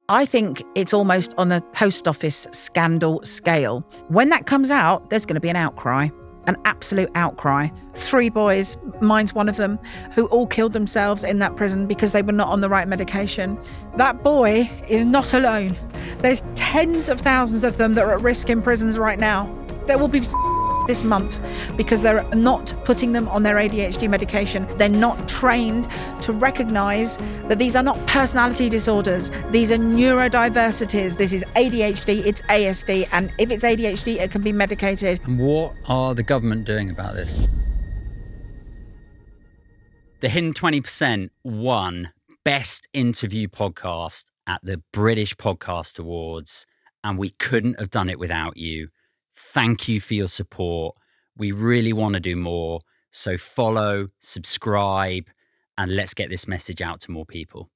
I think it's almost on a post office scandal scale. When that comes out, there's going to be an outcry, an absolute outcry. 3 boys, mine's one of them, who all killed themselves in that prison because they were not on the right medication. That boy is not alone. There's tens of thousands of them that are at risk in prisons right now. There will be this month because they're not putting them on their ADHD medication. They're not trained to recognise that these are not personality disorders. These are neurodiversities. This is ADHD, it's ASD, and if it's ADHD, it can be medicated. And what are the government doing about this? The Hidden 20% won Best Interview Podcast at the British Podcast Awards, and we couldn't have done it without you. Thank you for your support. We really want to do more. So follow, subscribe, and let's get this message out to more people.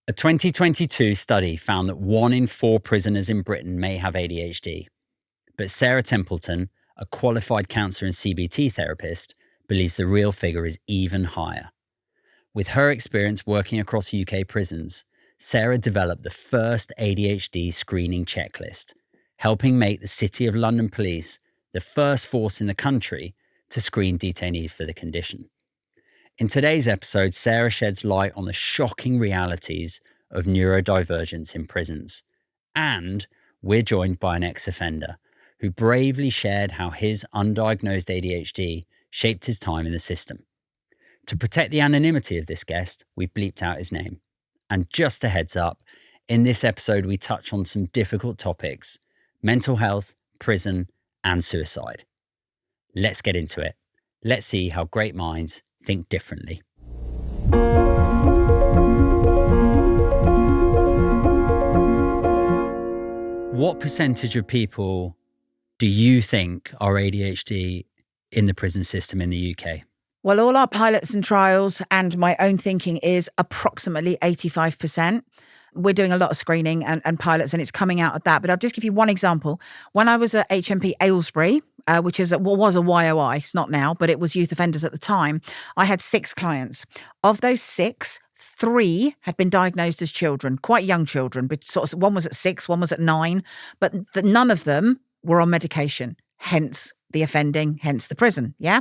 A 2022 study found that 1 in 4 prisoners in Britain may have ADHD. But Sarah Templeton, a qualified counsellor and CBT therapist, believes the real figure is even higher. With her experience working across UK prisons, Sarah developed the first ADHD screening checklist, helping make the City of London Police the first force in the country to screen detainees for the condition. In today's episode, Sarah sheds light on the shocking realities of neurodivergence in prisons. And we're joined by an ex-offender who bravely shared how his undiagnosed ADHD shaped his time in the system. To protect the anonymity of this guest, we bleeped out his name. And just a heads up, in this episode we touch on some difficult topics: mental health, prison, and suicide. Let's get into it. Let's see how great minds think differently. What percentage of people do you think are ADHD in the prison system in the UK? Well, all our pilots and trials and my own thinking is approximately 85%. We're doing a lot of screening and pilots, and it's coming out of that. But I'll just give you one example. When I was at HMP Aylesbury, which was a YOI, it's not now, but it was youth offenders at the time, I had 6 clients. Of those 6, 3 had been diagnosed as children, quite young children. But sort of, one was at 6, one was at 9, but none of them were on medication, hence the offending, hence the prison, yeah?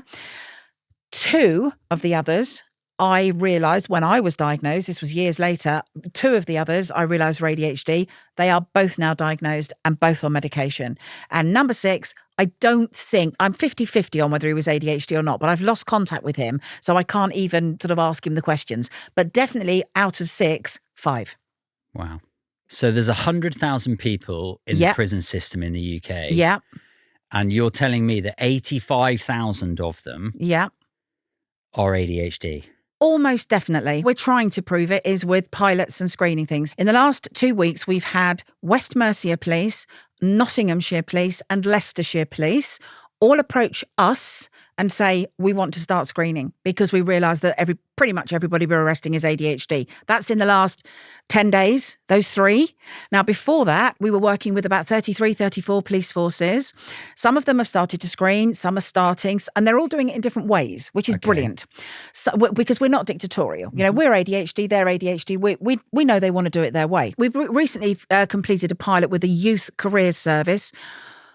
2 of the others, I realised when I was diagnosed, this was years later, 2 of the others I realised were ADHD. They are both now diagnosed and both on medication. And number 6, I don't think, I'm 50-50 on whether he was ADHD or not, but I've lost contact with him, so I can't even sort of ask him the questions. But definitely out of 6, 5. Wow. So there's 100,000 people in the prison system in the UK. Yeah. And you're telling me that 85,000 of them are ADHD. Almost definitely. We're trying to prove it is with pilots and screening things. In the last 2 weeks, we've had West Mercia Police, Nottinghamshire Police and Leicestershire Police all approach us and say, we want to start screening because we realise that pretty much everybody we're arresting is ADHD. That's in the last 10 days, those 3. Now, before that, we were working with about 33, 34 police forces. Some of them have started to screen, some are starting, and they're all doing it in different ways, which is brilliant. So, because we're not dictatorial. You know, we're ADHD, they're ADHD. We know they want to do it their way. We've recently completed a pilot with the Youth Careers Service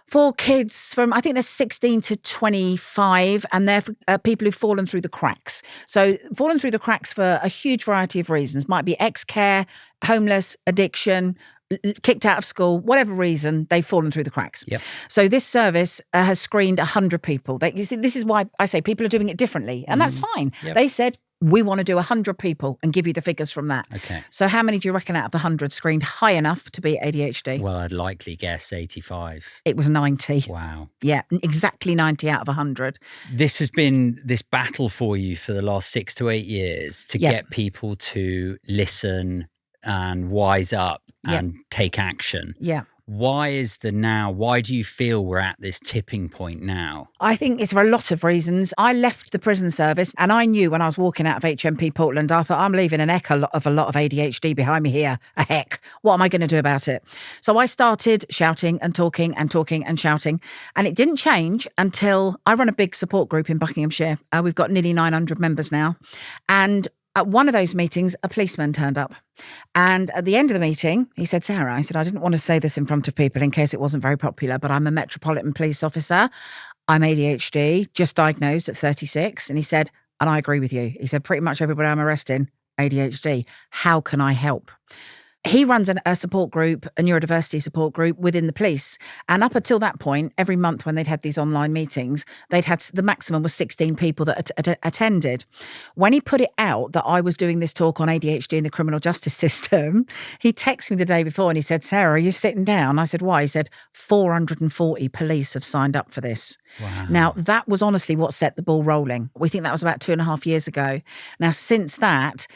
for kids from, I think they're 16 to 25, and they're for people who've fallen through the cracks. So fallen through the cracks for a huge variety of reasons. Might be ex-care, homeless, addiction, kicked out of school, whatever reason, they've fallen through the cracks. Yep. So this service has screened 100 people. You see, this is why I say people are doing it differently, and that's fine. Yep. They said, we want to do 100 people and give you the figures from that. Okay. So how many do you reckon out of the 100 screened high enough to be ADHD? Well, I'd likely guess 85. It was 90. Wow. Yeah, exactly 90 out of 100. This has been this battle for you for the last 6 to 8 years to get people to listen and wise up and take action. Yeah. Why do you feel we're at this tipping point now? I think it's for a lot of reasons. I left the prison service and I knew when I was walking out of HMP Portland, I thought, I'm leaving an echo of a lot of ADHD behind me here. A heck. What am I going to do about it? So I started shouting and talking and talking and shouting. And it didn't change until I run a big support group in Buckinghamshire. We've got nearly 900 members now. And At one of those meetings, a policeman turned up. And at the end of the meeting, he said, Sarah, I said, I didn't want to say this in front of people in case it wasn't very popular, but I'm a Metropolitan Police officer. I'm ADHD, just diagnosed at 36. And he said, and I agree with you. He said, pretty much everybody I'm arresting, ADHD. How can I help? He runs a support group, a neurodiversity support group within the police. And up until that point, every month when they'd had these online meetings, they'd had the maximum was 16 people that attended. When he put it out that I was doing this talk on ADHD in the criminal justice system, he texted me the day before and he said, Sarah, are you sitting down? I said, why? He said, 440 police have signed up for this. Wow. Now, that was honestly what set the ball rolling. We think that was about 2.5 years ago. Now, since that,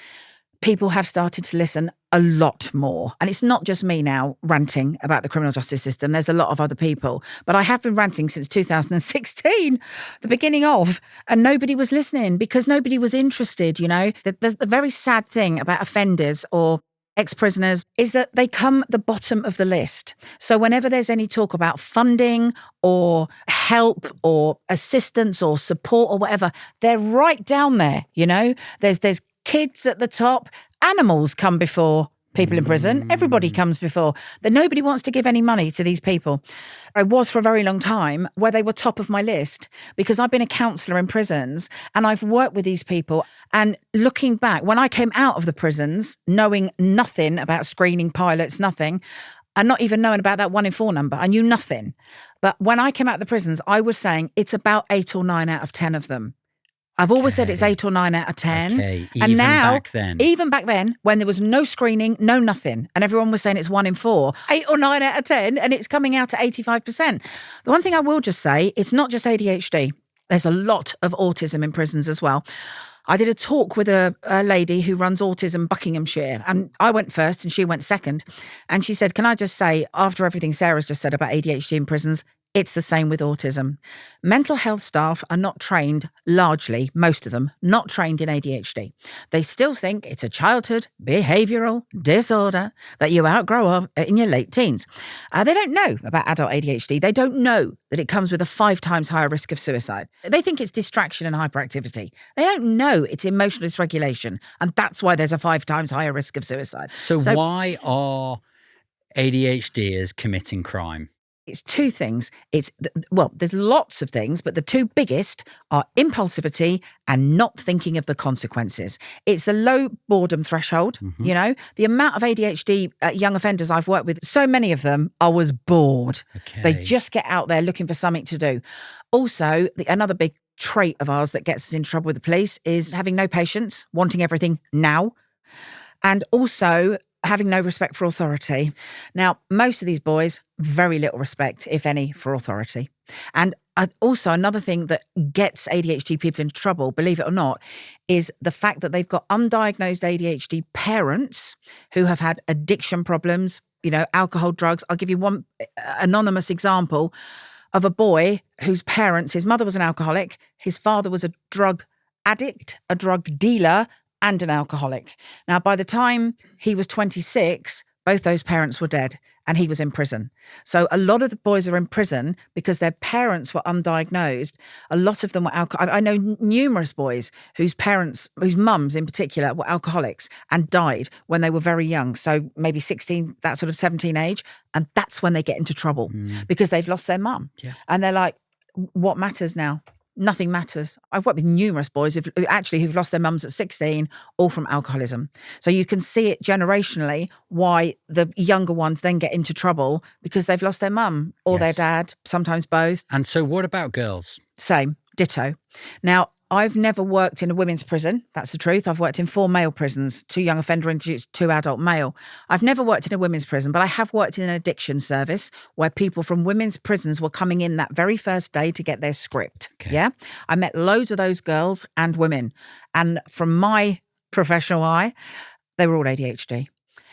people have started to listen a lot more. And it's not just me now ranting about the criminal justice system. There's a lot of other people. But I have been ranting since 2016, the beginning of, and nobody was listening because nobody was interested, you know. The very sad thing about offenders or ex-prisoners is that they come at the bottom of the list. So whenever there's any talk about funding or help or assistance or support or whatever, they're right down there, you know. There's kids at the top. Animals come before people in prison. Everybody comes before. Nobody wants to give any money to these people. I was for a very long time where they were top of my list because I've been a counsellor in prisons and I've worked with these people. And looking back, when I came out of the prisons, knowing nothing about screening pilots, nothing, and not even knowing about that 1 in 4 number, I knew nothing. But when I came out of the prisons, I was saying it's about 8 or 9 out of 10 of them. I've always said it's 8 or 9 out of 10. Okay. And now, Even back then, when there was no screening, no nothing, and everyone was saying it's 1 in 4, 8 or 9 out of 10, and it's coming out at 85%. The one thing I will just say, it's not just ADHD. There's a lot of autism in prisons as well. I did a talk with a lady who runs Autism Buckinghamshire, and I went first and she went second. And she said, can I just say, after everything Sarah's just said about ADHD in prisons, it's the same with autism. Mental health staff are not trained, largely, most of them, not trained in ADHD. They still think it's a childhood behavioural disorder that you outgrow in your late teens. They don't know about adult ADHD. They don't know that it comes with a 5 times higher risk of suicide. They think it's distraction and hyperactivity. They don't know it's emotional dysregulation, and that's why there's a 5 times higher risk of suicide. So why are ADHDers committing crime? It's 2 things. There's lots of things, but the 2 biggest are impulsivity and not thinking of the consequences. It's the low boredom threshold, you know. The amount of ADHD young offenders I've worked with, so many of them, I was bored. Okay. They just get out there looking for something to do. Also, another big trait of ours that gets us in trouble with the police is having no patience, wanting everything now, and also having no respect for authority. Now, most of these boys, very little respect, if any, for authority. And also another thing that gets ADHD people into trouble, believe it or not, is the fact that they've got undiagnosed ADHD parents who have had addiction problems, you know, alcohol, drugs. I'll give you one anonymous example of a boy whose parents, his mother was an alcoholic, his father was a drug addict, a drug dealer, and an alcoholic. Now, by the time he was 26, both those parents were dead and he was in prison. So a lot of the boys are in prison because their parents were undiagnosed. A lot of them were I know numerous boys whose mums in particular were alcoholics and died when they were very young. So maybe 16, that sort of 17 age. And that's when they get into trouble because they've lost their mum. Yeah. And they're like, what matters now? Nothing matters. I've worked with numerous boys who've lost their mums at 16, all from alcoholism. So you can see it generationally why the younger ones then get into trouble because they've lost their mum or their dad, sometimes both. And so what about girls? Same, ditto. Now, I've never worked in a women's prison. That's the truth. I've worked in 4 male prisons, 2 young offender and 2 adult male. I've never worked in a women's prison, but I have worked in an addiction service where people from women's prisons were coming in that very first day to get their script. Okay. Yeah. I met loads of those girls and women. And from my professional eye, they were all ADHD.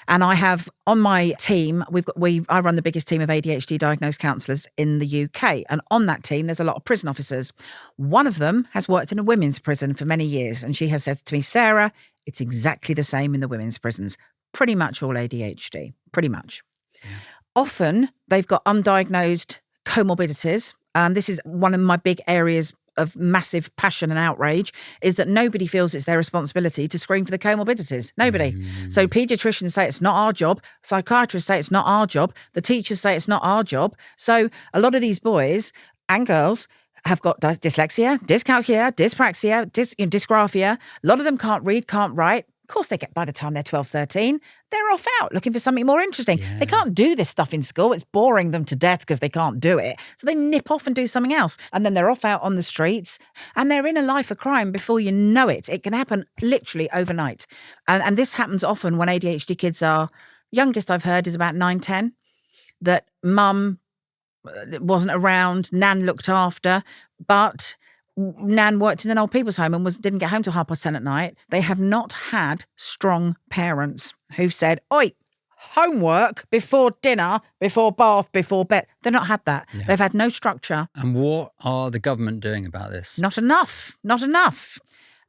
And I have on my team, I run the biggest team of ADHD diagnosed counsellors in the UK. And on that team, there's a lot of prison officers. One of them has worked in a women's prison for many years. And she has said to me, Sarah, it's exactly the same in the women's prisons. Pretty much all ADHD, pretty much. Yeah. Often they've got undiagnosed comorbidities. This is one of my big areas of massive passion and outrage is that nobody feels it's their responsibility to screen for the comorbidities. Nobody. So paediatricians say it's not our job. Psychiatrists say it's not our job. The teachers say it's not our job. So a lot of these boys and girls have got dyslexia, dyscalculia, dyspraxia, dysgraphia. A lot of them can't read, can't write. Of course, they get, by the time they're 12, 13, they're off out looking for something more interesting. Yeah. They can't do this stuff in school. It's boring them to death because they can't do it. So they nip off and do something else. And then they're off out on the streets and they're in a life of crime before you know it. It can happen literally overnight. And this happens often when ADHD kids are, youngest I've heard is about 9, 10, that mum wasn't around, Nan looked after, but Nan worked in an old people's home and didn't get home till 10:30 at night. They have not had strong parents who've said, oi, homework before dinner, before bath, before bed. They've not had that. Yeah. They've had no structure. And what are the government doing about this? Not enough. Not enough.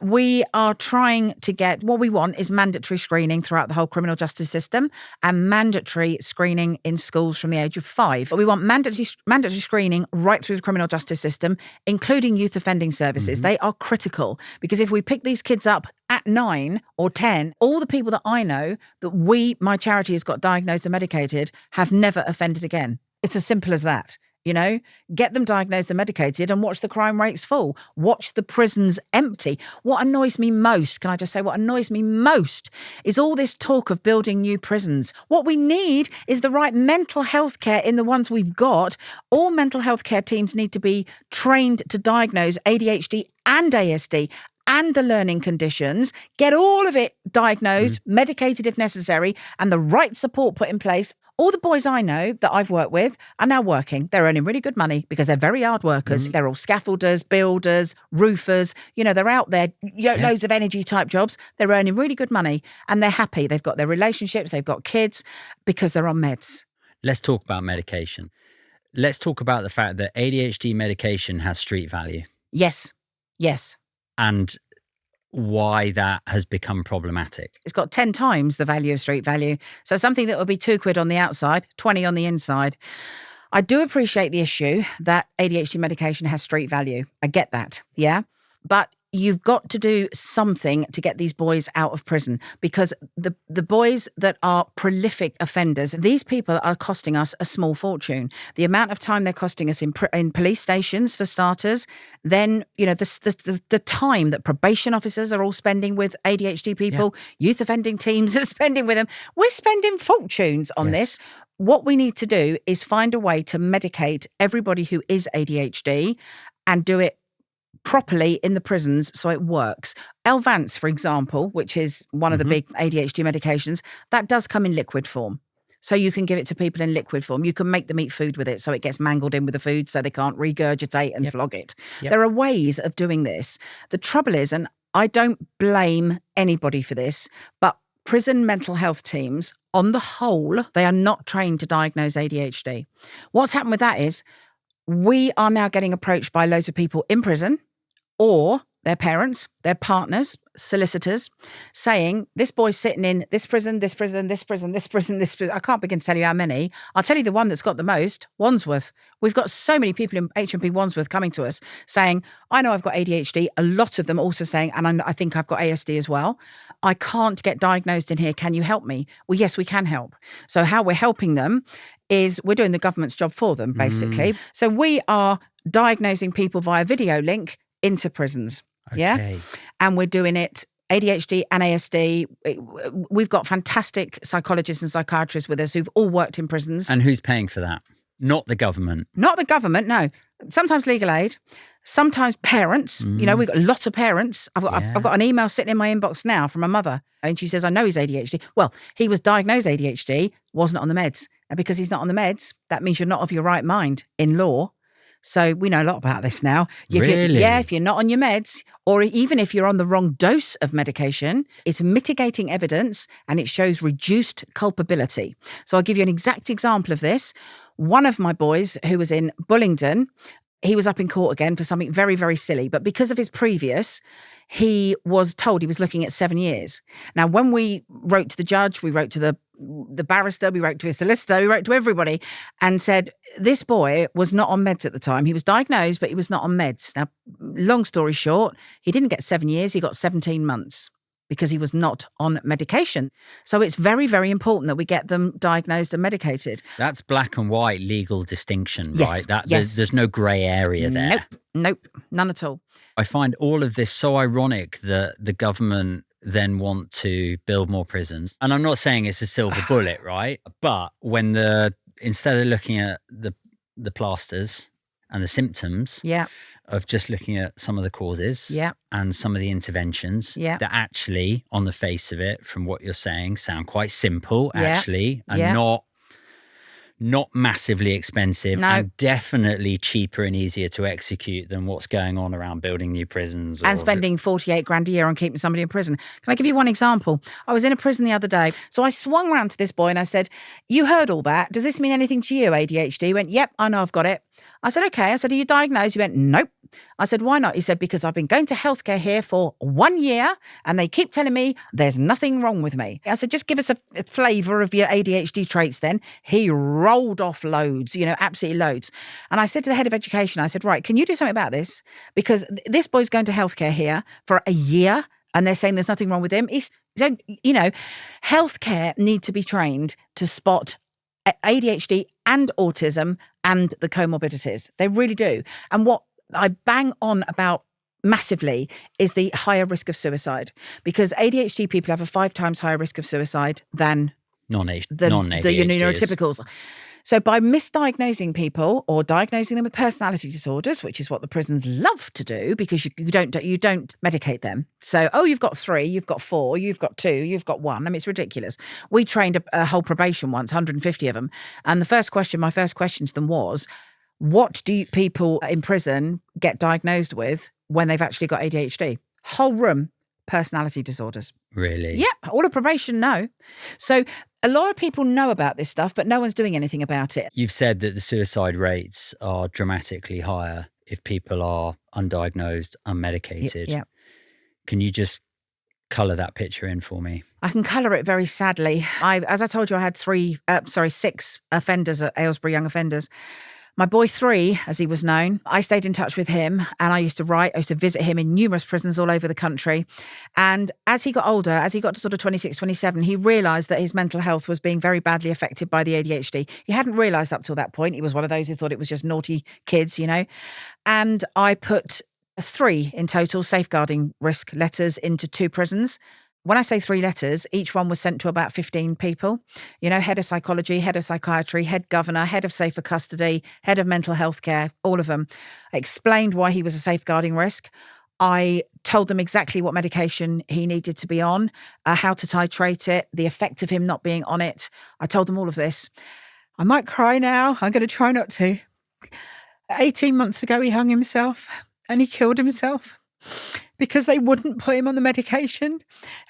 We are trying to get, what we want is mandatory screening throughout the whole criminal justice system and mandatory screening in schools from the age of 5. But we want mandatory screening right through the criminal justice system, including youth offending services. They are critical because if we pick these kids up at 9 or 10, all the people that I know that my charity has got diagnosed and medicated have never offended again. It's as simple as that. Get them diagnosed and medicated and watch the crime rates fall. Watch the prisons empty. What annoys me most, can I just say what annoys me most, is all this talk of building new prisons. What we need is the right mental health care in the ones we've got. All mental health care teams need to be trained to diagnose ADHD and ASD and the learning conditions, get all of it diagnosed, medicated if necessary, and the right support put in place. All the boys I know that I've worked with are now working. They're earning really good money because they're very hard workers. They're all scaffolders, builders, roofers. They're out there, loads of energy type jobs. They're earning really good money and they're happy. They've got their relationships, they've got kids because they're on meds. Let's talk about medication. Let's talk about the fact that ADHD medication has street value. Yes. And why that has become problematic. It's got 10 times the value of street value. So something that would be £2 on the outside, 20 on the inside. I do appreciate the issue that ADHD medication has street value. I get that, yeah? But you've got to do something to get these boys out of prison because the boys that are prolific offenders, these people are costing us a small fortune. The amount of time they're costing us in police stations, for starters, then, the time that probation officers are all spending with ADHD people, youth offending teams are spending with them. We're spending fortunes on this. What we need to do is find a way to medicate everybody who is ADHD and do it properly in the prisons so it works. Elvance, for example, which is one of the big ADHD medications, that does come in liquid form. So you can give it to people in liquid form. You can make them eat food with it so it gets mangled in with the food so they can't regurgitate and flog it. There are ways of doing this. The trouble is, and I don't blame anybody for this, but prison mental health teams, on the whole, they are not trained to diagnose ADHD. What's happened with that is we are now getting approached by loads of people in prison or their parents, their partners, solicitors, saying, this boy's sitting in this prison, this prison, this prison, this prison, this prison. I can't begin to tell you how many. I'll tell you the one that's got the most, Wandsworth. We've got so many people in HMP Wandsworth coming to us saying, I know I've got ADHD. A lot of them also saying, and I think I've got ASD as well. I can't get diagnosed in here. Can you help me? Well, yes, we can help. So how we're helping them is we're doing the government's job for them, basically. So we are diagnosing people via video link into prisons. Okay. Yeah. And we're doing it ADHD and ASD. We've got fantastic psychologists and psychiatrists with us who've all worked in prisons. And who's paying for that? Not the government. Not the government, no. Sometimes legal aid, sometimes parents. We've got a lot of parents. I've got an email sitting in my inbox now from a mother and she says, I know he's ADHD. Well, he was diagnosed ADHD, wasn't on the meds. And because he's not on the meds, that means you're not of your right mind in law. So we know a lot about this now. Really? If you're not on your meds, or even if you're on the wrong dose of medication, it's mitigating evidence and it shows reduced culpability. So I'll give you an exact example of this. One of my boys who was in Bullingdon, he was up in court again for something very, very silly. But because of his previous, he was told he was looking at 7 years. Now, when we wrote to the judge, we wrote to the the barrister, we wrote to his solicitor, we wrote to everybody and said, this boy was not on meds at the time. He was diagnosed, but he was not on meds. Now, long story short, he didn't get 7 years, he got 17 months because he was not on medication. So it's very, very important that we get them diagnosed and medicated. That's black and white legal distinction, Yes, right? yes. There's no grey area there. Nope, none at all. I find all of this so ironic that the government then want to build more prisons. And I'm not saying it's a silver bullet, right? But when instead of looking at the plasters and the symptoms of just looking at some of the causes and some of the interventions that actually, on the face of it, from what you're saying, sound quite simple, actually, and not massively expensive and definitely cheaper and easier to execute than what's going on around building new prisons. And spending 48 grand a year on keeping somebody in prison. Can I give you one example? I was in a prison the other day. So I swung round to this boy and I said, you heard all that. Does this mean anything to you, ADHD? He went, yep, I know I've got it. I said, okay. I said, are you diagnosed? He went, nope. I said, why not? He said, because I've been going to healthcare here for 1 year and they keep telling me there's nothing wrong with me. I said, just give us a flavour of your ADHD traits then. He rolled off loads, absolutely loads. And I said to the head of education, I said, right, can you do something about this? Because this boy's going to healthcare here for a year and they're saying there's nothing wrong with him. So, healthcare need to be trained to spot ADHD and autism and the comorbidities. They really do. And what I bang on about massively is the higher risk of suicide, because ADHD people have a 5 times higher risk of suicide than the neurotypicals. So by misdiagnosing people or diagnosing them with personality disorders, which is what the prisons love to do, because you don't medicate them. So, you've got 3, you've got 4, you've got 2, you've got 1. I mean, it's ridiculous. We trained a whole probation once, 150 of them. And my first question to them was, what do people in prison get diagnosed with when they've actually got ADHD? Whole room, personality disorders. Really? Yeah, all of probation, no. So a lot of people know about this stuff, but no one's doing anything about it. You've said that the suicide rates are dramatically higher if people are undiagnosed, unmedicated. Yeah. Can you just colour that picture in for me? I can colour it very sadly. As I told you, I had 6 offenders at Aylesbury Young Offenders. My boy 3, as he was known, I stayed in touch with him and I used to visit him in numerous prisons all over the country. And as he got older, as he got to sort of 26, 27, he realised that his mental health was being very badly affected by the ADHD. He hadn't realised up till that point. He was one of those who thought it was just naughty kids, And I put 3 in total safeguarding risk letters into 2 prisons. When I say 3 letters, each one was sent to about 15 people, head of psychology, head of psychiatry, head governor, head of safer custody, head of mental health care, all of them. I explained why he was a safeguarding risk. I told them exactly what medication he needed to be on, how to titrate it, the effect of him not being on it. I told them all of this. I might cry now. I'm going to try not to. 18 months ago, he hung himself and he killed himself because they wouldn't put him on the medication,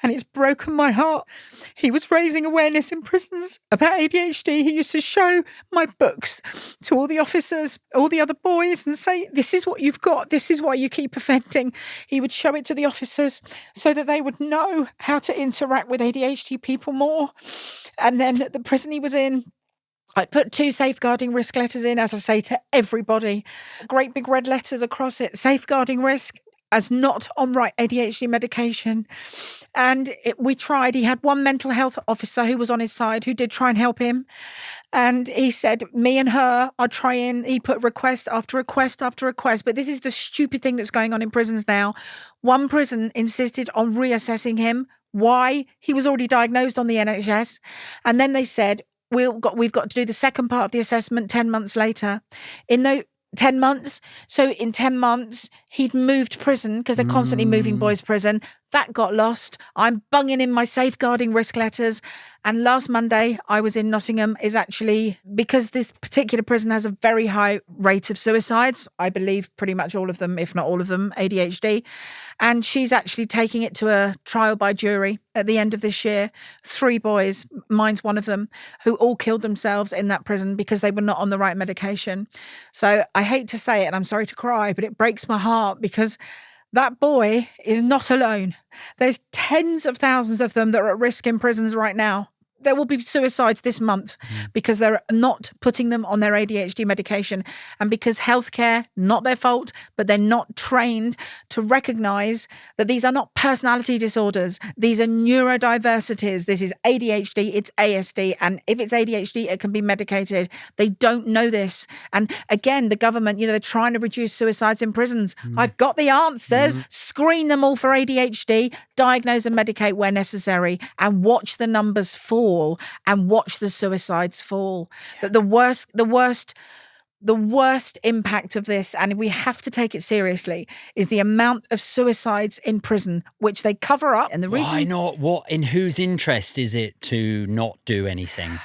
and it's broken my heart. He was raising awareness in prisons about ADHD. He used to show my books to all the officers, all the other boys, and say, this is what you've got, this is why you keep offending. He would show it to the officers so that they would know how to interact with ADHD people more. And then at the prison he was in, I put 2 safeguarding risk letters in, as I say, to everybody. Great big red letters across it, safeguarding risk as not on right ADHD medication. And we tried. He had one mental health officer who was on his side who did try and help him. And he said, me and her are trying. He put request after request after request. But this is the stupid thing that's going on in prisons now. One prison insisted on reassessing him. Why? He was already diagnosed on the NHS. And then they said, we've got to do the second part of the assessment 10 months later. In the 10 months. So in 10 months, he'd moved prison because they're constantly moving boys prison. That got lost. I'm bunging in my safeguarding risk letters. And last Monday, I was in Nottingham, is actually because this particular prison has a very high rate of suicides. I believe pretty much all of them, if not all of them, ADHD. And she's actually taking it to a trial by jury at the end of this year. 3 boys, mine's one of them, who all killed themselves in that prison because they were not on the right medication. So I hate to say it, and I'm sorry to cry, but it breaks my heart because that boy is not alone. There's tens of thousands of them that are at risk in prisons right now. there will be suicides this month because they're not putting them on their ADHD medication, and because healthcare, not their fault, but they're not trained to recognize that these are not personality disorders. These are neurodiversities. This is ADHD, it's ASD, and if it's ADHD, it can be medicated. They don't know this. And again, the government, they're trying to reduce suicides in prisons. I've got the answers. Screen them all for ADHD, diagnose and medicate where necessary, and watch the numbers fall and watch the suicides fall. That the worst impact of this, and we have to take it seriously, is the amount of suicides in prison, which they cover up. And the reason, why not? In whose interest is it to not do anything?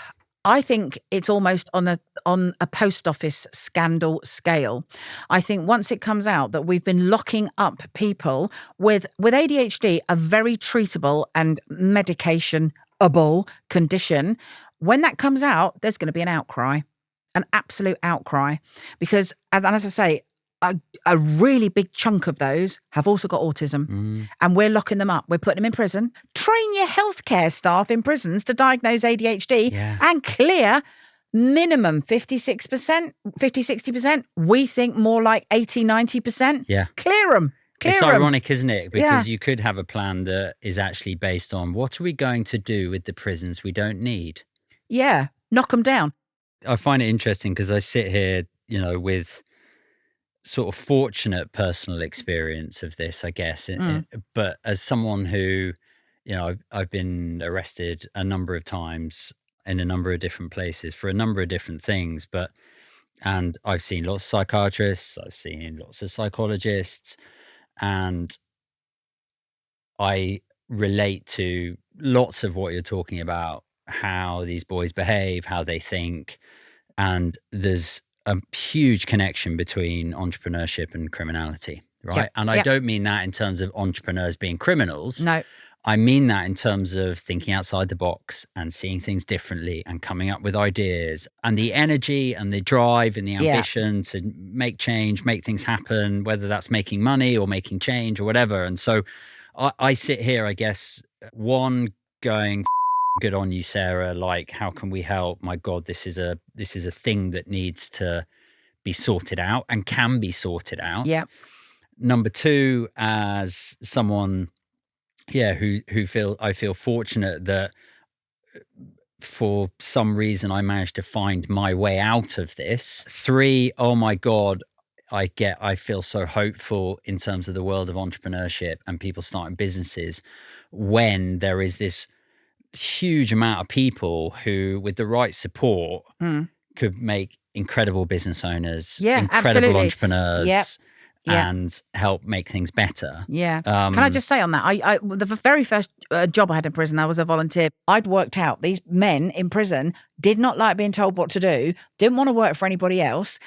I think it's almost on a post office scandal scale. I think once it comes out that we've been locking up people with ADHD, a very treatable and medication-able condition, when that comes out, there's going to be an outcry, an absolute outcry. Because, and as I say, a really big chunk of those have also got autism, and we're locking them up. We're putting them in prison. Train your healthcare staff in prisons to diagnose ADHD and clear minimum 56%, 50-60%. We think more like 80-90%. Yeah. Clear them. It's ironic, isn't it? Because you could have a plan that is actually based on what are we going to do with the prisons we don't need? Yeah, knock them down. I find it interesting because I sit here, with sort of fortunate personal experience of this, I guess. But as someone who, I've been arrested a number of times in a number of different places for a number of different things, and I've seen lots of psychiatrists, I've seen lots of psychologists, and I relate to lots of what you're talking about, how these boys behave, how they think, and there's a huge connection between entrepreneurship and criminality, right? Yep. And I don't mean that in terms of entrepreneurs being criminals. No. I mean that in terms of thinking outside the box and seeing things differently and coming up with ideas, and the energy and the drive and the ambition to make change, make things happen, whether that's making money or making change or whatever. And so I sit here, I guess, one going, good on you, Sarah. Like, how can we help? My God, this is a thing that needs to be sorted out and can be sorted out. Yeah. Number two, as someone, who I feel fortunate that for some reason I managed to find my way out of this. Three, oh my God, I feel so hopeful in terms of the world of entrepreneurship and people starting businesses when there is this huge amount of people who, with the right support, could make incredible business owners, incredible entrepreneurs, and help make things better. Yeah. Can I just say on that, I the very first job I had in prison, I was a volunteer. I'd worked out these men in prison did not like being told what to do, didn't want to work for anybody else,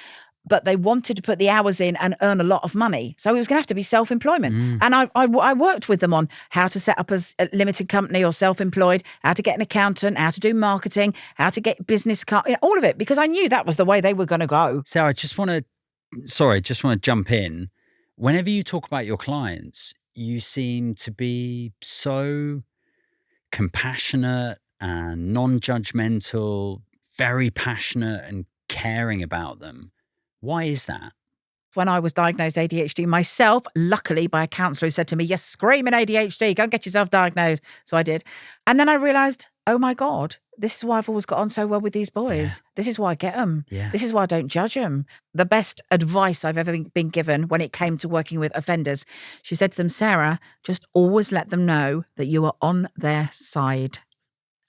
but they wanted to put the hours in and earn a lot of money. So it was going to have to be self-employment. And I worked with them on how to set up as a limited company or self-employed, how to get an accountant, how to do marketing, how to get business card, all of it, because I knew that was the way they were going to go. Sarah, I just want to jump in. Whenever you talk about your clients, you seem to be so compassionate and non-judgmental, very passionate and caring about them. Why is that? When I was diagnosed ADHD myself, luckily by a counsellor who said to me, "You're screaming ADHD, go and get yourself diagnosed." So I did. And then I realised, oh my God, this is why I've always got on so well with these boys. Yeah. This is why I get them. Yeah. This is why I don't judge them. The best advice I've ever been given when it came to working with offenders, she said to them, "Sarah, just always let them know that you are on their side."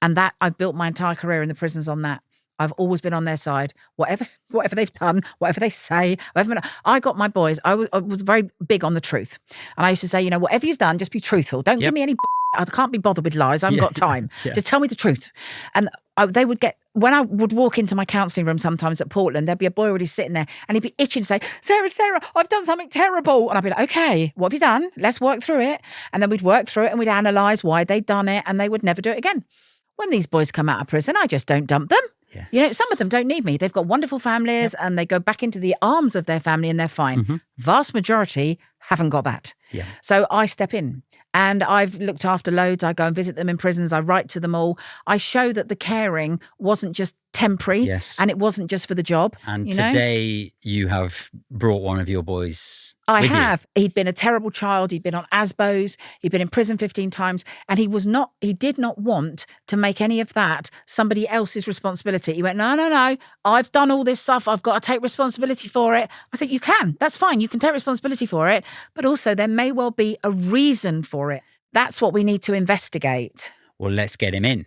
And that, I've built my entire career in the prisons on that. I've always been on their side. Whatever they've done, whatever they say, I got my boys. I was very big on the truth. And I used to say, whatever you've done, just be truthful. Don't give me any I can't be bothered with lies. I haven't got time. Just tell me the truth. And they would get, when I would walk into my counselling room sometimes at Portland, there'd be a boy already sitting there and he'd be itching to say, Sarah, I've done something terrible. And I'd be like, okay, what have you done? Let's work through it. And then we'd work through it and we'd analyse why they'd done it, and they would never do it again. When these boys come out of prison, I just don't dump them. Yes. Some of them don't need me. They've got wonderful families and they go back into the arms of their family and they're fine. Vast majority haven't got that. Yeah. So I step in and I've looked after loads. I go and visit them in prisons. I write to them all. I show that the caring wasn't just temporary Yes. and it wasn't just for the job. And you know? today you have brought one of your boys I with have. He'd been a terrible child. He'd been on ASBOs. He'd been in prison 15 times. And he did not want to make any of that somebody else's responsibility. He went, no. I've done all this stuff. I've got to take responsibility for it. I think you can. That's fine. You can take responsibility for it. But also there may well be a reason for it. That's what we need to investigate. Well, let's get him in.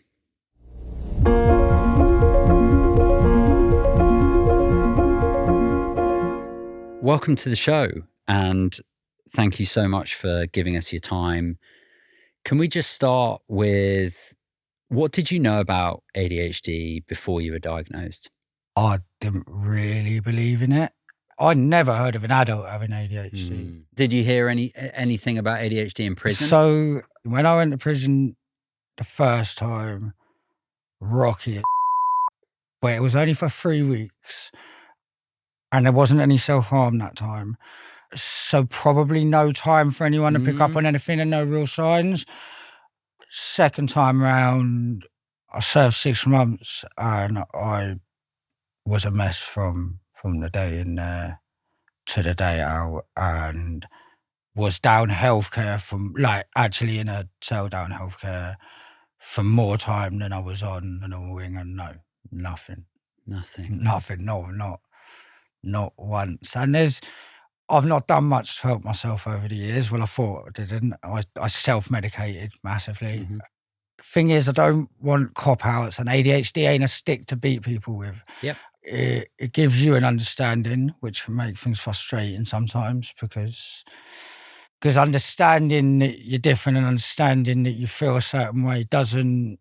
Welcome to the show, and thank you so much for giving us your time. Can we just start with, what did you know about ADHD before you were diagnosed? I didn't really believe in it. I never heard of an adult having ADHD. Did you hear anything about ADHD in prison? So when I went to prison the first time, rocky, but it was only for 3 weeks and there wasn't any self-harm that time. So probably no time for anyone to pick up on anything and no real signs. Second time round, I served 6 months and I was a mess from the day in there to the day out, and was down healthcare from, like, actually in a cell down healthcare for more time than I was on the normal wing, and nothing, not once. And I've not done much to help myself over the years. Well, I thought I didn't. I self-medicated massively. Thing is, I don't want cop-outs, and ADHD ain't a stick to beat people with. Yep. It gives you an understanding, which can make things frustrating sometimes, because understanding that you're different and understanding that you feel a certain way doesn't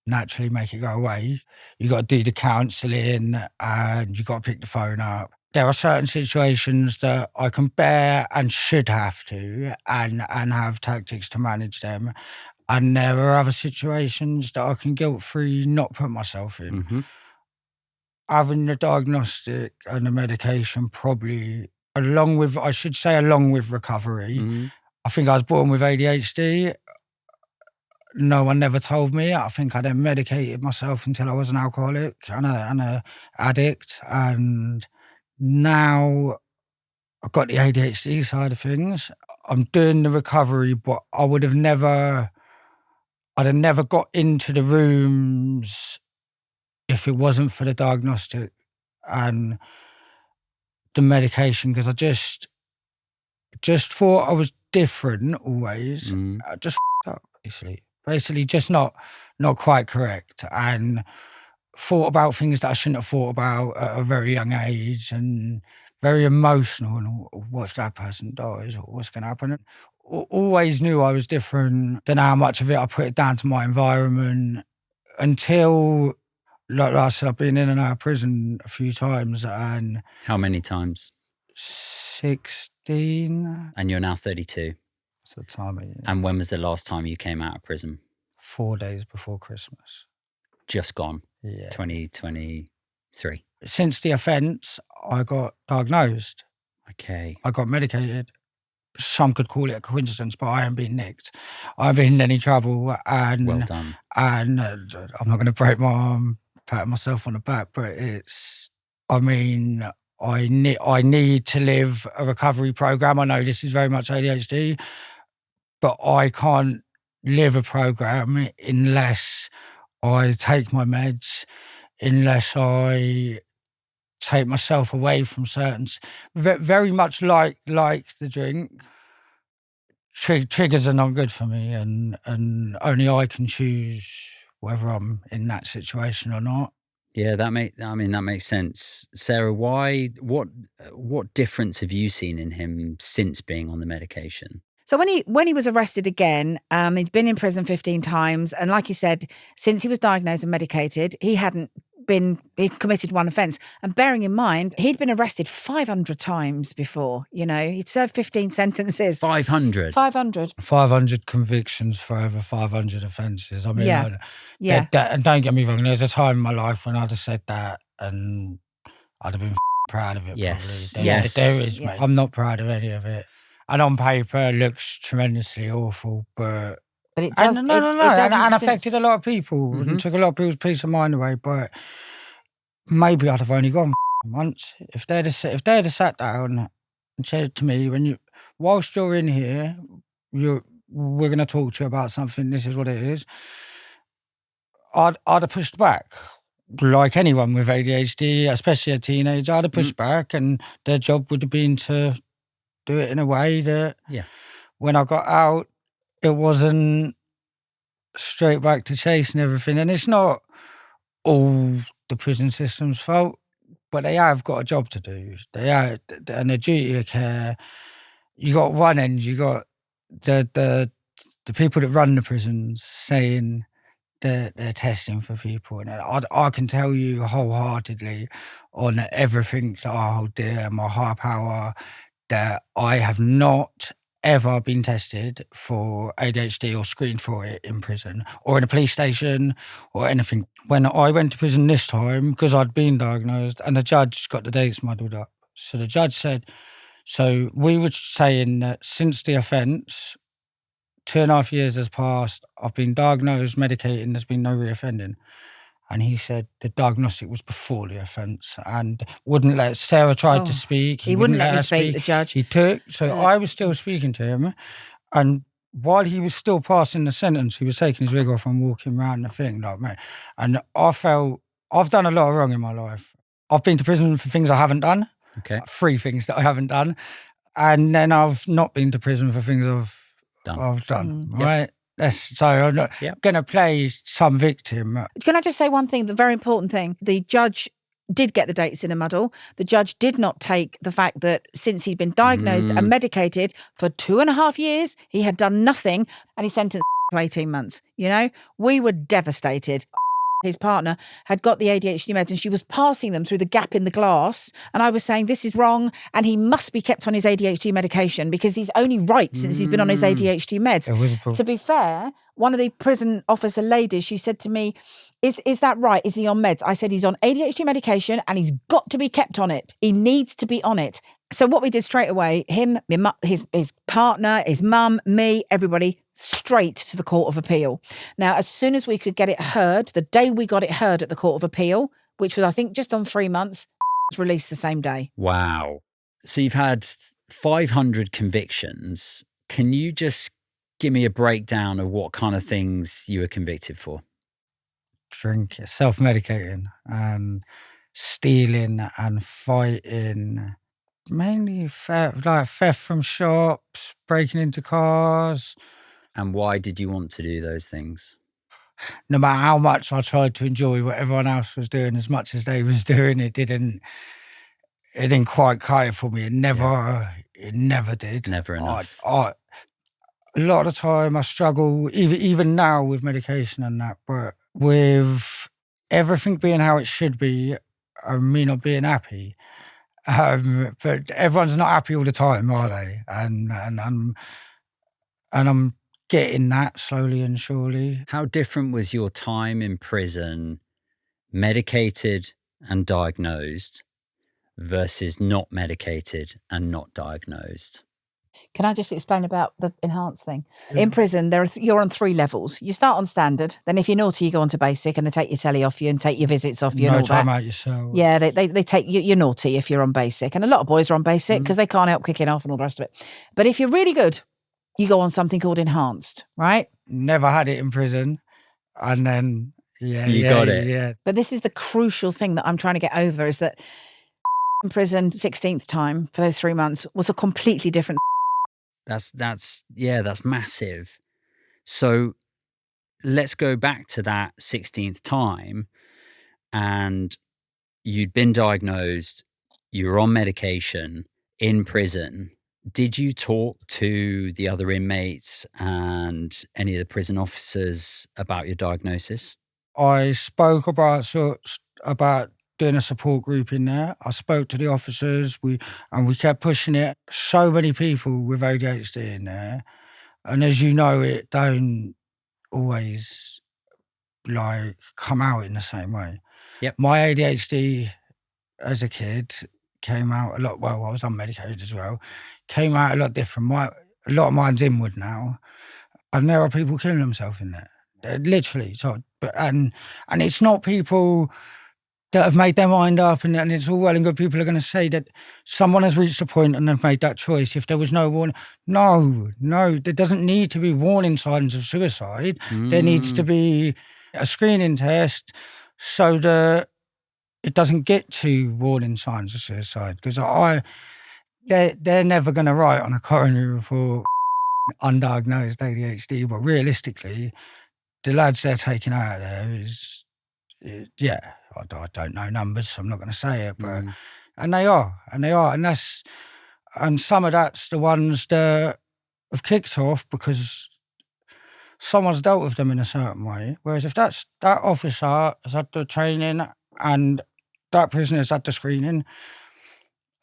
naturally make it go away. You got to do the counselling and you got to pick the phone up. There are certain situations that I can bear and should have to, and have tactics to manage them. And there are other situations that I can guilt-free not put myself in. Having the diagnostic and the medication probably, along with recovery. I think I was born with ADHD. No one never told me. I think I then medicated myself until I was an alcoholic and a addict. And now I've got the ADHD side of things. I'm doing the recovery, but I'd have never got into the rooms if it wasn't for the diagnostic and the medication, because I just thought I was different always. I just up, basically just not quite correct, and thought about things that I shouldn't have thought about at a very young age, and very emotional, and what if that person dies, or what's going to happen. Always knew I was different. Then how much of it I put it down to my environment, until, like I said, I've been in and out of prison a few times. And how many times? 16. And you're now 32. That's the time of year. And when was the last time you came out of prison? 4 days before Christmas. Just gone. Yeah. 2023. Since the offence, I got diagnosed. Okay. I got medicated. Some could call it a coincidence, but I haven't been nicked. I haven't been in any trouble. And well done. And I'm not going to break my arm, pat myself on the back, but I need to live a recovery program. I know this is very much ADHD, but I can't live a program unless I take my meds, unless I take myself away from certain, very much like the drink. Triggers are not good for me, and only I can choose whether I'm in that situation or not. Yeah, that makes sense. Sarah, what difference have you seen in him since being on the medication? So when he was arrested again, he'd been in prison 15 times, and like you said, since he was diagnosed and medicated, he committed one offence. And bearing in mind, he'd been arrested 500 times before. He'd served 15 sentences. 500? 500 convictions for over 500 offences. I mean, yeah. And don't get me wrong, there's a time in my life when I'd have said that and I'd have been proud of it. Yes, Probably yes. there is, Yeah. mate. I'm not proud of any of it, and on paper it looks tremendously awful, but it does. and It doesn't and affected since- a lot of people and took a lot of people's peace of mind away. But maybe I'd have only gone once if they'd have sat down and said to me, whilst you're in here, we're going to talk to you about something. This is what it is. I'd have pushed back. Like anyone with ADHD, especially a teenager, I'd have pushed back, and their job would have been to do it in a way that when I got out, it wasn't straight back to chasing everything. And it's not all the prison system's fault, but they have got a job to do. They are, and a duty of care. You got one end, you got the people that run the prisons saying they're testing for people, and I can tell you wholeheartedly on everything that I hold dear, my higher power, that I have not ever been tested for ADHD or screened for it in prison or in a police station or anything. When I went to prison this time, because I'd been diagnosed, and the judge got the dates muddled up. So the judge said, so we were saying that since the offence, 2.5 years has passed, I've been diagnosed, medicated, and there's been no reoffending. And he said the diagnostic was before the offence and wouldn't let Sarah tried to speak. He wouldn't let me speak, the judge. He took, so I was still speaking to him. And while he was still passing the sentence, he was taking his wig off and walking around the thing, like, mate. And I felt, I've done a lot of wrong in my life. I've been to prison for things I haven't done. Okay. 3 things that I haven't done. And then I've not been to prison for things I've done, right? So I'm not going to play some victim. Can I just say one thing, the very important thing? The judge did get the dates in a muddle. The judge did not take the fact that since he'd been diagnosed and medicated for 2.5 years, he had done nothing, and he sentenced to 18 months. You know, we were devastated. His partner had got the ADHD meds and she was passing them through the gap in the glass. And I was saying, this is wrong. And he must be kept on his ADHD medication because he's only right since he's been on his ADHD meds. To be fair, one of the prison officer ladies, she said to me, is that right? Is he on meds? I said, he's on ADHD medication and he's got to be kept on it. He needs to be on it. So what we did straight away, him, his partner, his mum, me, everybody, straight to the Court of Appeal. Now, as soon as we could get it heard, the day we got it heard at the Court of Appeal, which was, I think, just on 3 months, was released the same day. Wow. So you've had 500 convictions. Can you just give me a breakdown of what kind of things you were convicted for? Drink, self-medicating, and stealing and fighting. Mainly theft from shops, breaking into cars. And why did you want to do those things? No matter how much I tried to enjoy what everyone else was doing, as much as they was doing, it didn't quite cut it for me. It never did. Never enough. A lot of the time I struggle, even now with medication and that, but with everything being how it should be, and me not being happy. But everyone's not happy all the time, are they? And I'm getting that slowly and surely. How different was your time in prison, medicated and diagnosed, versus not medicated and not diagnosed? Can I just explain about the enhanced thing? In prison, you're on 3 levels. You start on standard. Then if you're naughty, you go on to basic and they take your telly off you and take your visits off you. No and all time that. out yourself. Yeah, they take you. You're naughty if you're on basic. And a lot of boys are on basic because they can't help kicking off and all the rest of it. But if you're really good, you go on something called enhanced, right? Never had it in prison. And then, You got it. Yeah. But this is the crucial thing that I'm trying to get over is that in prison, 16th time for those 3 months was a completely different. That's massive. So let's go back to that 16th time, and you'd been diagnosed, you were on medication in prison. Did you talk to the other inmates and any of the prison officers about your diagnosis? I spoke about doing a support group in there. I spoke to the officers, we kept pushing it. So many people with ADHD in there. And as you know, it don't always come out in the same way. Yep. My ADHD as a kid came out a lot, well, I was unmedicated as well, came out a lot different. A lot of mine's inward now, and there are people killing themselves in there. Literally. So, and it's not people that have made their mind up, and it's all well and good. People are going to say that someone has reached a point and they've made that choice. If there was no warning, no, there doesn't need to be warning signs of suicide. There needs to be a screening test so that it doesn't get to warning signs of suicide. Because they're never going to write on a coronary report undiagnosed ADHD, but realistically, the lads they're taking out of there is, yeah, I don't know numbers, so I'm not going to say it, but and they are, and some of that's the ones that have kicked off because someone's dealt with them in a certain way. Whereas if that officer has had the training and that prisoner's had the screening,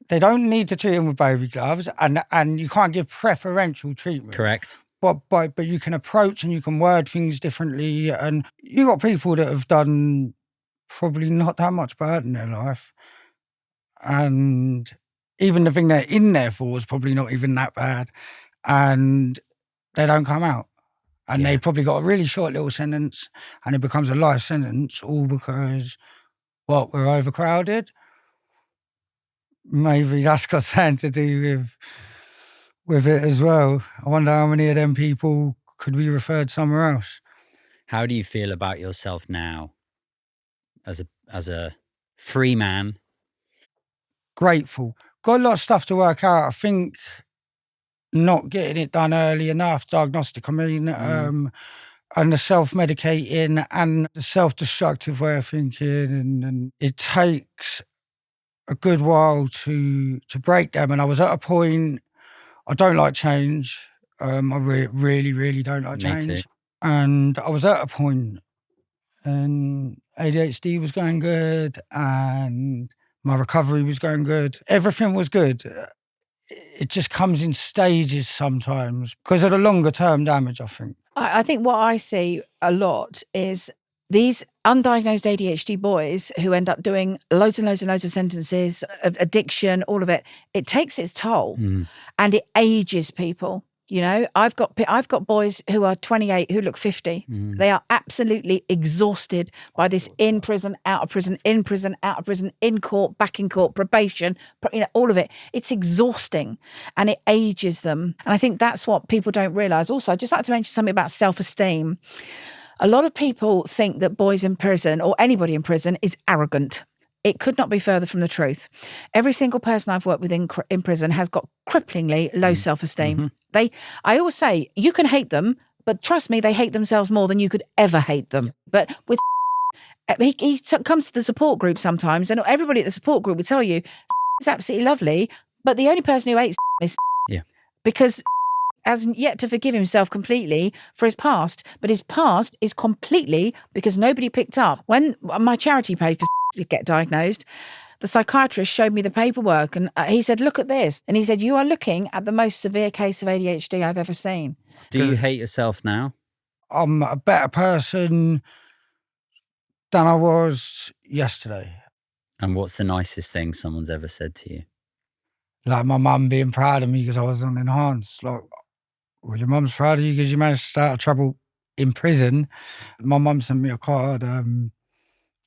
they don't need to treat him with baby gloves, and you can't give preferential treatment. Correct. But you can approach and you can word things differently, and you got people that have done probably not that much bad in their life, and even the thing they're in there for is probably not even that bad, and they don't come out, and they probably got a really short little sentence, and it becomes a life sentence, all because we're overcrowded. Maybe that's got something to do with it as well. I wonder how many of them people could be referred somewhere else. How do you feel about yourself now as a free man? Grateful. Got a lot of stuff to work out. I think not getting it done early enough, diagnostic, and the self-medicating and the self-destructive way of thinking, and it takes a good while to break them. And I was at a point, I don't like change. I really, really don't like change. Me too. And I was at a point, and ADHD was going good, and my recovery was going good. Everything was good. It just comes in stages sometimes because of the longer term damage, I think. I think what I see a lot is these undiagnosed ADHD boys who end up doing loads and loads and loads of sentences, addiction, all of it. It takes its toll, and it ages people. You know, I've got boys who are 28 who look 50. They are absolutely exhausted by this in prison, out of prison, in prison, out of prison, in court, back in court, probation, all of it. It's exhausting, and it ages them. And I think that's what people don't realise. Also, I'd just like to mention something about self-esteem. A lot of people think that boys in prison or anybody in prison is arrogant. It could not be further from the truth. Every single person I've worked with in prison has got cripplingly low self-esteem. I always say, you can hate them, but trust me, they hate themselves more than you could ever hate them. But with he comes to the support group sometimes, and everybody at the support group will tell you, it's absolutely lovely, but the only person who hates is because hasn't yet to forgive himself completely for his past. But his past is completely because nobody picked up. When my charity paid for to get diagnosed, the psychiatrist showed me the paperwork, and he said, look at this. And he said, you are looking at the most severe case of ADHD I've ever seen. Do you hate yourself now? I'm a better person than I was yesterday. And what's the nicest thing someone's ever said to you? Like my mum being proud of me because I was on enhanced. Like, well, your mum's proud of you because you managed to stay out of trouble in prison. My mum sent me a card.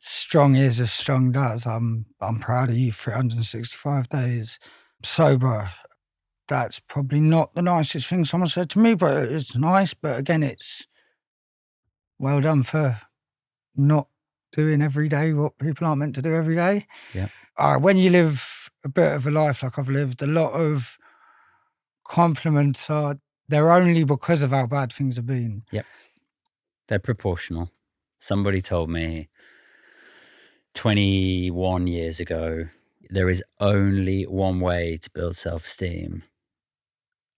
Strong is as strong does. I'm proud of you. 365 days sober. That's probably not the nicest thing someone said to me, but it's nice. But again, it's well done for not doing every day what people aren't meant to do every day. Yeah. When you live a bit of a life like I've lived, a lot of compliments they're only because of how bad things have been. Yep. They're proportional. Somebody told me 21 years ago, there is only one way to build self-esteem.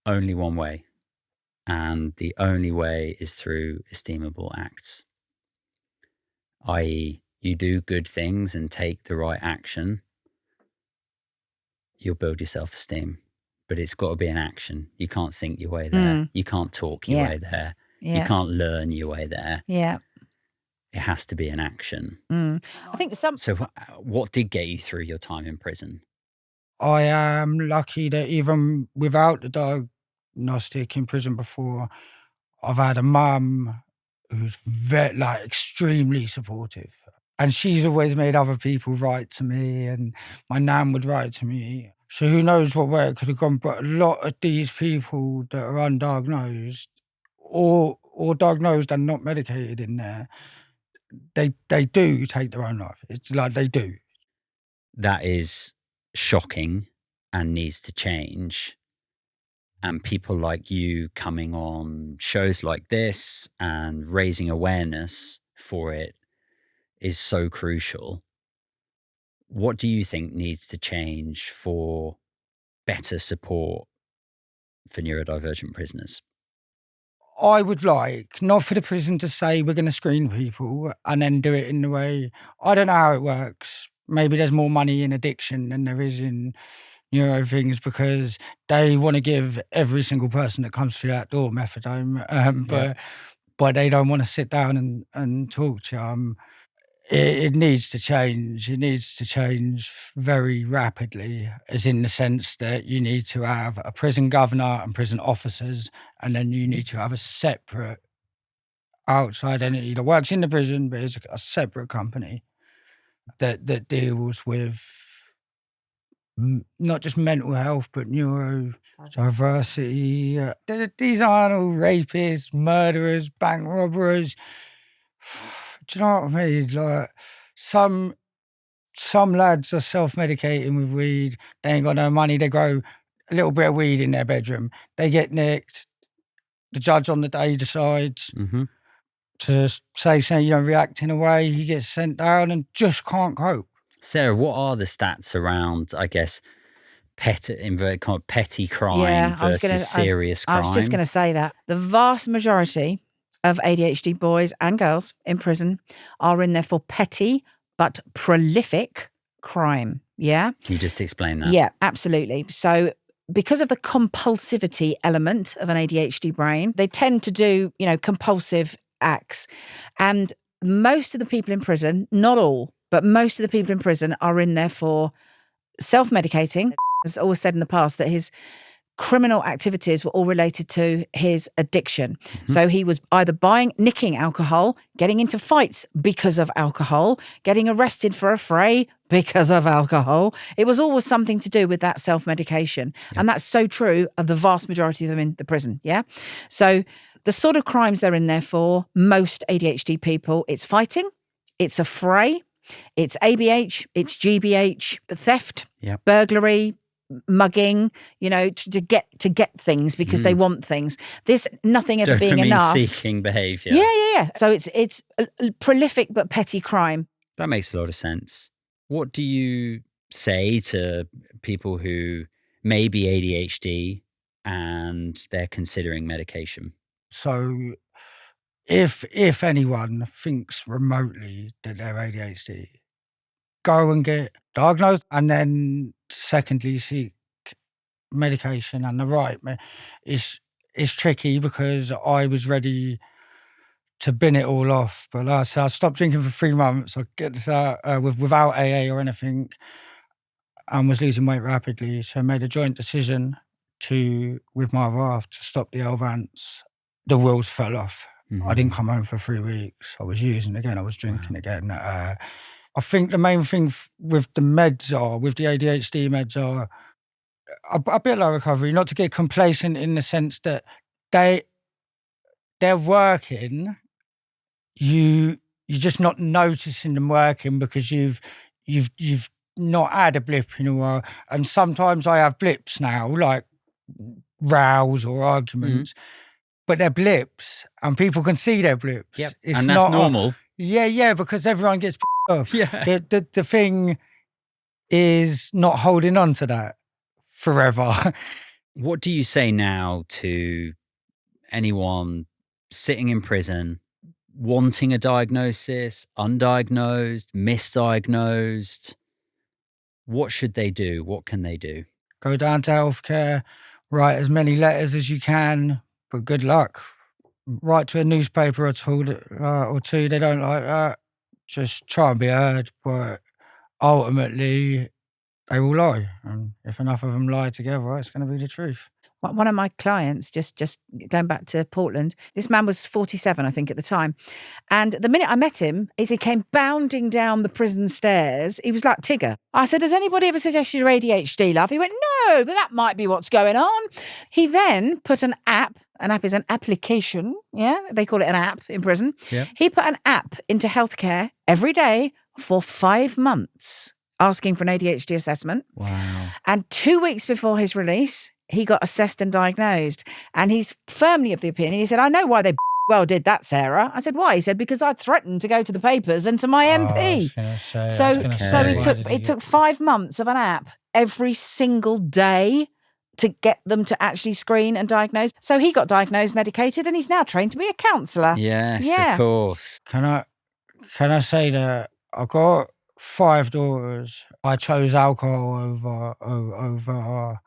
Only one way. And the only way is through esteemable acts. i.e., you do good things and take the right action, you'll build your self-esteem. But it's got to be an action. You can't think your way there. You can't talk your way there. You can't learn your way there. Yeah. It has to be an action. I think So what did get you through your time in prison? I am lucky that even without the diagnostic in prison before, I've had a mum who's extremely supportive. And she's always made other people write to me, and my nan would write to me. So who knows where it could have gone. But a lot of these people that are undiagnosed or diagnosed and not medicated in there, they do take their own life. It's like they do. That is shocking and needs to change. And people like you coming on shows like this and raising awareness for it is so crucial. What do you think needs to change for better support for neurodivergent prisoners? I would like, not for the prison to say we're going to screen people and then do it in the way, I don't know how it works. Maybe there's more money in addiction than there is in neuro things because they want to give every single person that comes through that door methadone, but they don't want to sit down and talk to you. It needs to change. It needs to change very rapidly, as in the sense that you need to have a prison governor and prison officers, and then you need to have a separate outside entity that works in the prison, but is a separate company that deals with not just mental health, but neurodiversity. These aren't all rapists, murderers, bank robbers. Do you know what I mean? Like some lads are self-medicating with weed. They ain't got no money. They grow a little bit of weed in their bedroom. They get nicked. The judge on the day decides to say something, you don't react in a way. He gets sent down and just can't cope. Sarah, what are the stats around, I guess, petty crime versus serious crime? I was just going to say that. The vast majority of ADHD boys and girls in prison are in there for petty but prolific crime. Yeah? Can you just explain that? Yeah, absolutely. So because of the compulsivity element of an ADHD brain, they tend to do, compulsive acts. And most of the people in prison, not all, but most of the people in prison are in there for self-medicating. Has always said in the past that his criminal activities were all related to his addiction. So he was either nicking alcohol, getting into fights because of alcohol, getting arrested for a fray because of alcohol. It was always something to do with that self-medication. Yep. And that's so true of the vast majority of them in the prison. Yeah. So the sort of crimes they're in there for, most ADHD people, it's fighting, it's a fray, it's ABH, it's GBH, theft, burglary, mugging, to get things because they want things. This nothing ever being enough. Seeking behaviour. Yeah. So it's a prolific but petty crime. That makes a lot of sense. What do you say to people who may be ADHD and they're considering medication? So if anyone thinks remotely that they're ADHD, go and get diagnosed, and then secondly seek medication. And the right is tricky because I was ready to bin it all off, but like I said, I stopped drinking for 3 months. I get this out without AA or anything, and was losing weight rapidly. So I made a joint decision with my other half to stop the L-Vance. The wheels fell off. I didn't come home for 3 weeks. I was using again. I was drinking again. I think the main thing with the meds with the ADHD meds are a bit like recovery, not to get complacent in the sense that they're working. You're just not noticing them working because you've not had a blip in a while. And sometimes I have blips now, like rows or arguments, but they're blips and people can see they're blips. Yep. And that's normal. Yeah, because everyone gets off. Yeah. The thing is not holding on to that forever. What do you say now to anyone sitting in prison, wanting a diagnosis, undiagnosed, misdiagnosed? What should they do? What can they do? Go down to healthcare, write as many letters as you can, but good luck. Write to a newspaper or two, they don't like that. Just try and be heard, but ultimately they will lie. And if enough of them lie together, it's going to be the truth. One of my clients, just going back to Portland, this man was 47, I think, at the time. And the minute I met him, as he came bounding down the prison stairs, he was like Tigger. I said, has anybody ever suggested you're ADHD, love? He went, no, but that might be what's going on. He then put an app is an application. Yeah, they call it an app in prison. Yeah. He put an app into healthcare every day for 5 months, asking for an ADHD assessment. Wow. And 2 weeks before his release, he got assessed and diagnosed. And he's firmly of the opinion. He said, I know why they well did that, Sarah. I said, why? He said, because I threatened to go to the papers and to my MP. It took 5 months of an app every single day to get them to actually screen and diagnose. So he got diagnosed, medicated, and he's now trained to be a counsellor. Yes, of course. Can I say that I've got 5 daughters. I chose alcohol over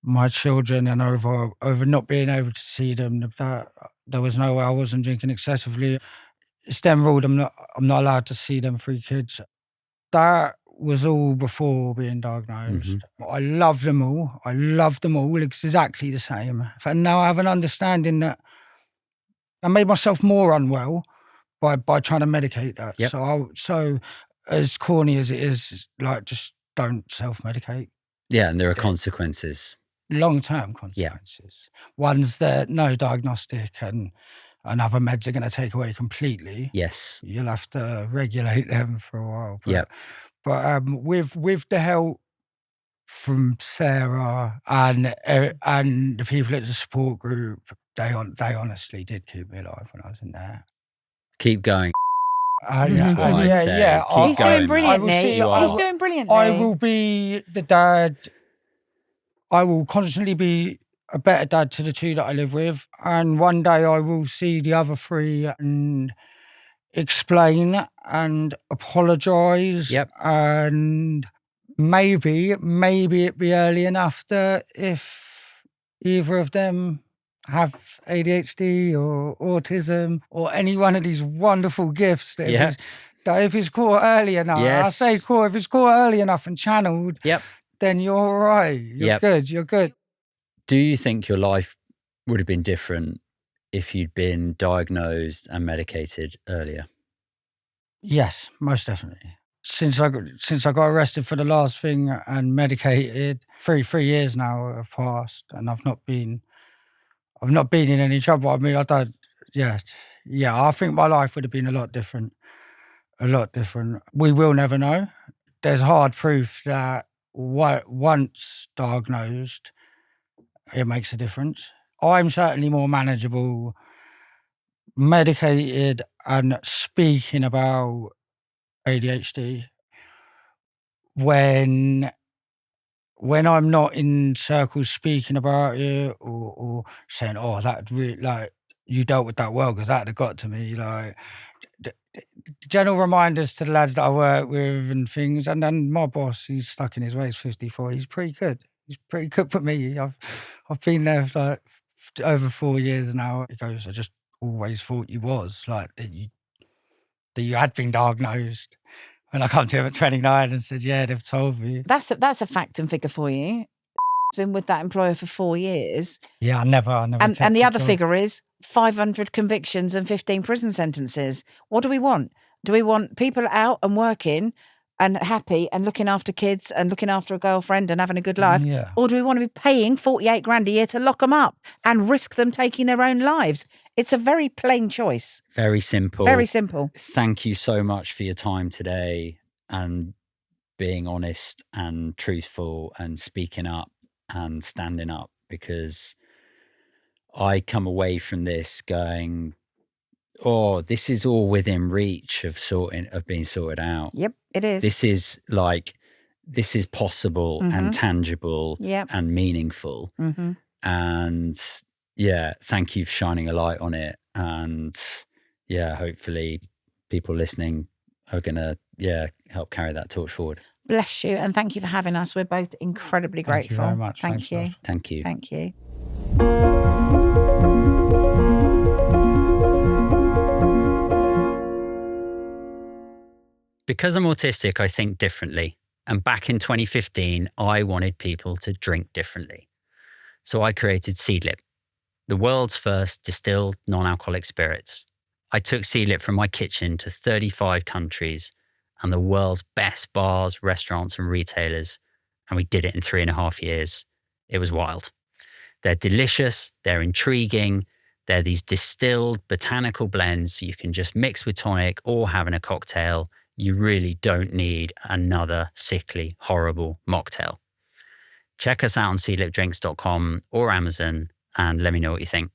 my children and over not being able to see them. There was no way I wasn't drinking excessively. It's them ruled I'm not allowed to see them 3 kids. That was all before being diagnosed. Mm-hmm. I love them all. It's exactly the same. And now I have an understanding that I made myself more unwell by trying to medicate that. Yep. So as corny as it is, like, just don't self-medicate. Yeah, and there are consequences. Long-term consequences. Ones that no diagnostic and other meds are going to take away completely. Yes. You'll have to regulate them for a while. But with the help from Sarah and the people at the support group, they honestly did keep me alive when I was in there. Keep going. He's doing brilliantly. He's doing brilliantly. I will be the dad. I will constantly be a better dad to the 2 that I live with. And one day I will see the other 3 and explain and apologise. Yep. And maybe it'd be early enough that if either of them have ADHD or autism or any one of these wonderful gifts, that if it's caught early enough, if it's caught early enough and channeled, then you're all right. You're good. Do you think your life would have been different if you'd been diagnosed and medicated earlier? Yes, most definitely. Since I got arrested for the last thing and medicated, 3 years now have passed, and I've not been in any trouble. I mean, I think my life would have been a lot different. We will never know. There's hard proof that once diagnosed, it makes a difference. I'm certainly more manageable, medicated and speaking about ADHD when I'm not in circles speaking about it or saying, oh, that really, like, you dealt with that well because that had got to me, like general reminders to the lads that I work with and things. And then my boss, he's stuck in his ways, 54. He's pretty good. He's pretty good for me. I've been there for like over 4 years now. He goes, I just always thought you was like that you had been diagnosed. And I come to him at 29 and said, yeah, they've told me. That's a fact and figure for you. Been with that employer for 4 years. Yeah, I never. And the other figure is 500 convictions and 15 prison sentences. What do we want? Do we want people out and working and happy and looking after kids and looking after a girlfriend and having a good life? Yeah. Or do we want to be paying 48 grand a year to lock them up and risk them taking their own lives? It's a very plain choice. Very simple. Very simple. Thank you so much for your time today and being honest and truthful and speaking up and standing up, because I come away from this going, oh, this is all within reach of being sorted out. Yep, it is. This is possible and tangible and meaningful. And thank you for shining a light on it. And hopefully people listening are gonna help carry that torch forward. Bless you, and thank you for having us. We're both incredibly grateful. Thank you very much. Thank you. Thank you. Thank you. Because I'm autistic, I think differently. And back in 2015, I wanted people to drink differently. So I created Seedlip, the world's first distilled non-alcoholic spirits. I took Seedlip from my kitchen to 35 countries and the world's best bars, restaurants, and retailers. And we did it in 3.5 years. It was wild. They're delicious. They're intriguing. They're these distilled botanical blends you can just mix with tonic or have in a cocktail. You really don't need another sickly, horrible mocktail. Check us out on seedlipdrinks.com or Amazon and let me know what you think.